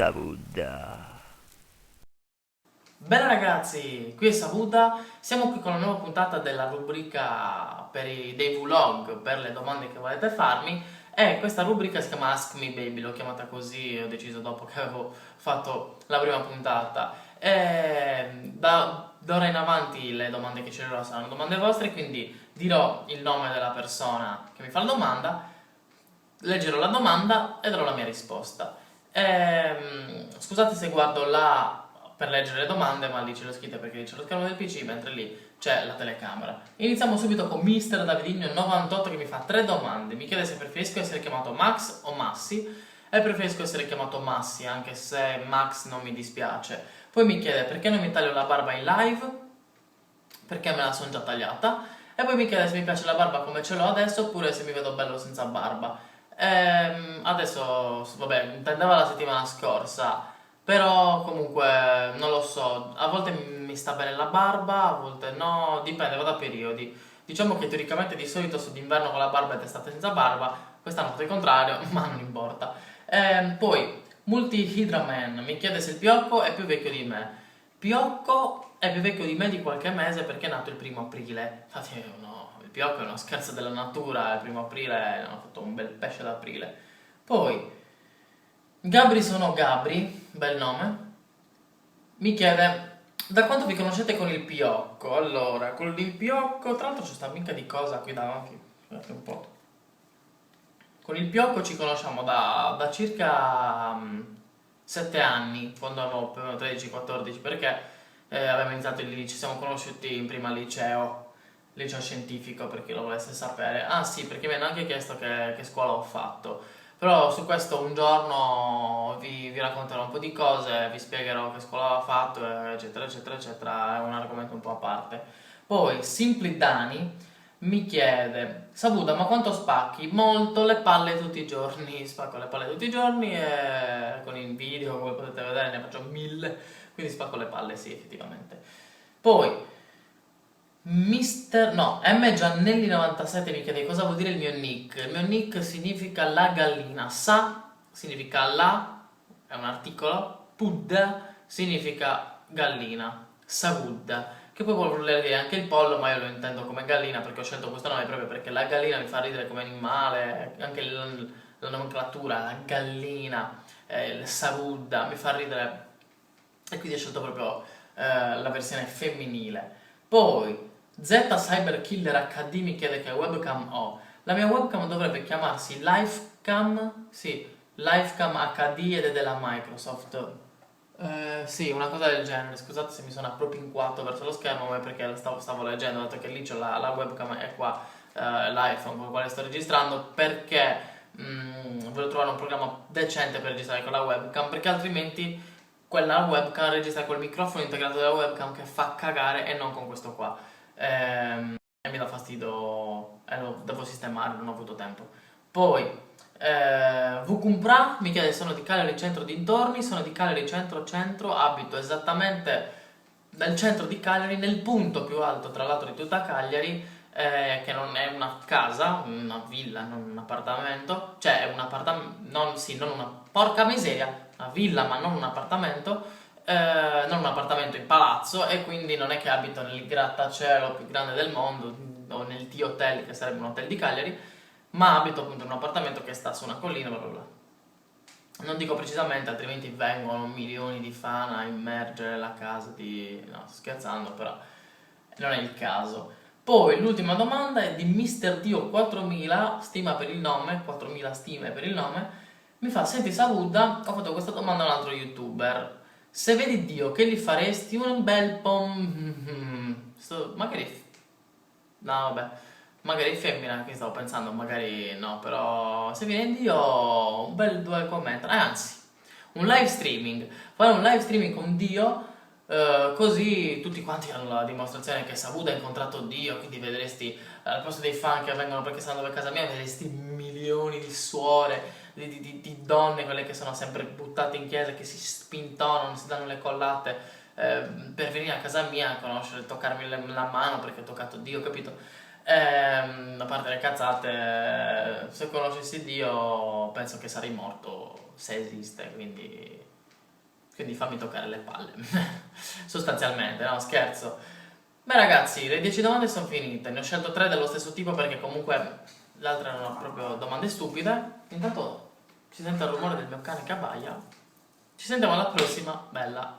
Sabuda. Bene ragazzi, qui è Sabuta, siamo qui con una nuova puntata della rubrica dei vlog per le domande che volete farmi e questa rubrica si chiama Ask Me Baby, l'ho chiamata così, ho deciso dopo che avevo fatto la prima puntata e d'ora in avanti le domande che sceglierò saranno domande vostre, quindi dirò il nome della persona che mi fa la domanda, leggerò la domanda e darò la mia risposta. Scusate se guardo là per leggere le domande, ma lì ce le ho scritte perché lì c'è lo schermo del PC, mentre lì c'è la telecamera. Iniziamo subito con Mister Davidinho98 che mi fa tre domande. Mi chiede se preferisco essere chiamato Max o Massi e preferisco essere chiamato Massi, anche se Max non mi dispiace. Poi mi chiede perché non mi taglio la barba in live, perché me la sono già tagliata. E poi mi chiede se mi piace la barba come ce l'ho adesso oppure se mi vedo bello senza barba. Adesso, vabbè, intendeva la settimana scorsa, però comunque non lo so, a volte mi sta bene la barba, a volte no, dipende, vado a periodi. Diciamo che teoricamente di solito sto d'inverno con la barba ed estate senza barba, quest'anno ho fatto il contrario, ma non importa. Poi, Multi Hydraman mi chiede se il Piocco è più vecchio di me. Piocco è più vecchio di me di qualche mese perché è nato il primo aprile. Infatti, no, il Piocco è uno scherzo della natura, il primo aprile hanno fatto un bel pesce d'aprile. Poi, Gabri sono Gabri, bel nome, mi chiede da quanto vi conoscete con il Piocco? Allora, con il Piocco, tra l'altro c'è sta mica di cosa qui davanti, guardate un po'. Con il Piocco ci conosciamo da circa 7 anni, quando avevo più o meno 13-14, perché avevamo iniziato ci siamo conosciuti in prima liceo scientifico, per chi lo volesse sapere. Ah sì, perché mi hanno anche chiesto che scuola ho fatto. Però su questo un giorno vi racconterò un po' di cose, vi spiegherò che scuola ho fatto, eccetera, eccetera, eccetera, è un argomento un po' a parte. Poi, Simply Dani mi chiede, Sabuta, ma quanto spacchi? Molto le palle tutti i giorni, spacco le palle tutti i giorni e con il video, come potete vedere, ne faccio 1000, quindi spacco le palle, sì, effettivamente. Poi, no, M Giannelli 97 mi chiede cosa vuol dire il mio nick. Il mio nick significa la gallina, sa significa la, è un articolo, pud significa gallina, sagud, che poi vuol voler dire anche il pollo, ma io lo intendo come gallina perché ho scelto questo nome proprio perché la gallina mi fa ridere come animale, anche la nomenclatura, la gallina, il sagudda, mi fa ridere e quindi ho scelto proprio la versione femminile. Poi Z Cyber Killer HD mi chiede che webcam ho. La mia webcam dovrebbe chiamarsi Livecam, sì, Livecam HD ed è della Microsoft. Sì, una cosa del genere. Scusate se mi sono appropinquato verso lo schermo, ma è perché stavo leggendo, dato che lì c'ho la webcam e qua l'iPhone con il quale sto registrando, perché volevo trovare un programma decente per registrare con la webcam, perché altrimenti quella webcam registra col microfono integrato della webcam che fa cagare e non con questo qua. E mi dà fastidio e lo devo sistemare, non ho avuto tempo. Poi, Vucumpra mi chiede se sono di Cagliari centro dintorni, sono di Cagliari centro centro, abito esattamente nel centro di Cagliari, nel punto più alto tra l'altro di tutta Cagliari, che non è una casa, una villa, non un appartamento, cioè è un appartamento, non, sì, non una, porca miseria, una villa ma non un appartamento, non un appartamento in palazzo e quindi non è che abito nel grattacielo più grande del mondo o nel T-Hotel che sarebbe un hotel di Cagliari, ma abito appunto in un appartamento che sta su una collina, bla bla bla. Non dico precisamente, altrimenti vengono milioni di fan a immergere la casa di... No, sto scherzando, però non è il caso. Poi l'ultima domanda è di Mister Dio 4000, stima per il nome, 4000 stime per il nome, mi fa, senti Saluda, ho fatto questa domanda a un altro youtuber, se vedi Dio che gli faresti un bel po'... magari... No, vabbè, magari femmina, che stavo pensando, magari no, però se viene Dio, un bel due commenti, anzi, un live streaming, fare un live streaming con Dio, così tutti quanti hanno la dimostrazione che Sabuda ha incontrato Dio, quindi vedresti al posto dei fan che vengono perché stanno a casa mia, vedresti milioni di suore, di donne, quelle che sono sempre buttate in chiesa, che si spintonano, si danno le collate per venire a casa mia a conoscere, toccarmi la mano perché ho toccato Dio, capito? A parte le cazzate, se conoscessi Dio penso che sarei morto se esiste, quindi quindi fammi toccare le palle. Sostanzialmente, no, scherzo. Beh ragazzi, le 10 domande sono finite, ne ho scelto 3 dello stesso tipo perché comunque le altre erano proprio domande stupide. Intanto si sente il rumore del mio cane che abbaia. Ci sentiamo alla prossima, bella.